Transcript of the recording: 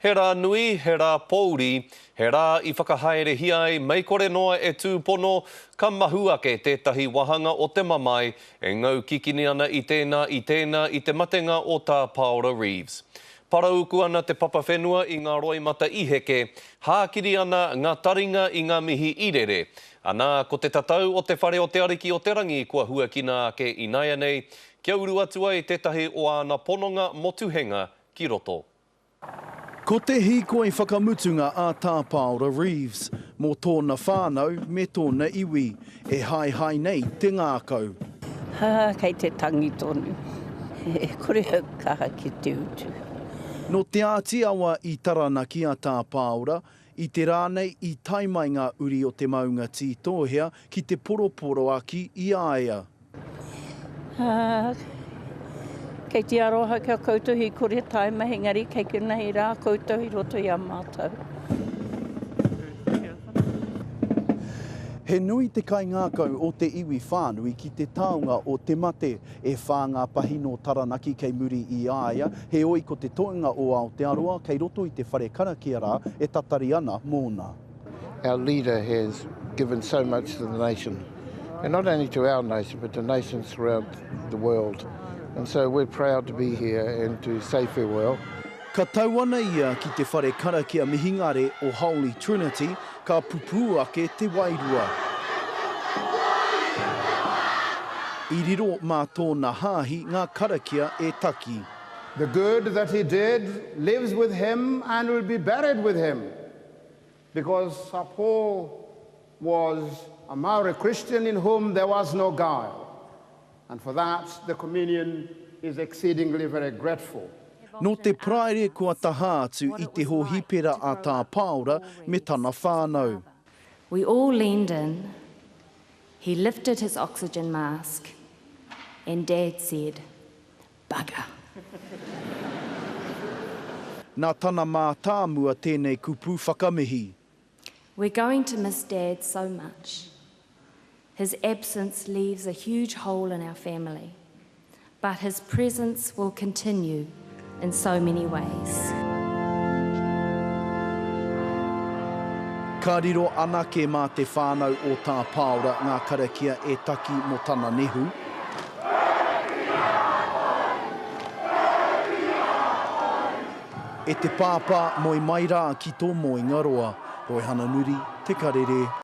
He rā nui, he rā pōuri, he rā I whakahaere hiai, mei kore noa e tūpono, ka mahu ake tētahi wahanga o te mamai, e ngau kikini ana I tēnā I te matenga o tā Paola Reeves. Parauku ana te papawhenua I ngā roimata I heke, hākiri ana ngā taringa I ngā mihi irere. Anā, ko te tatau o te whare o te ariki o te rangi, kua huakina ake I naia nei, kia uru atua I tētahi o ana pononga motuhenga ki roto. Ko te hiko I whakamutunga a tā Paola Reeves, mō tōna whānau me tōna iwi, e hai nei te ngākau. Kei te tangi tonu, e kore kaha ki te utu. No te āti awa I taranaki a tā Paola, I te rānei I taimai ngā uri o te maunga tītohea ki te poroporo aki I aia. Kei te aroha kia koutou hi kore taima hengari, kei ki nei rā koutou hi roto I a mātou. He nui te kai ngākau o te iwi whānui ki te taonga o te mate e whāngā pahi no taranaki kei muri I aia, he oi ko te toenga o Aotearoa kei roto I te whare karakia rā e tatari ana mōna. Our leader has given so much to the nation, and not only to our nation, but to nations throughout the world. And so we're proud to be here and to say farewell. Ka tau ana ia ki te whare karakia mihingare o Holy Trinity, ka pupu ake te wairua. I riro mā tōna hāhi ngā karakia e taki. The good that he did lives with him and will be buried with him. Because Paul was a Maori Christian in whom there was no guile. And for that, the communion is exceedingly very grateful. No te praere kua taha atu I te hohipera a tā Paola me tana whānau. We all leaned in. He lifted his oxygen mask and Dad said, "Bugger." Nā tana mā tāmua tēnei kupu whakamihi. We're going to miss Dad so much. His absence leaves a huge hole in our family, but his presence will continue in so many ways. Ka riro anake mā te whānau o tā Paola ngā karakia e taki mo tana nehu. E te pāpā moi mai rā ki tō mo Ingaroa, Roihana Nuri, Te Karere.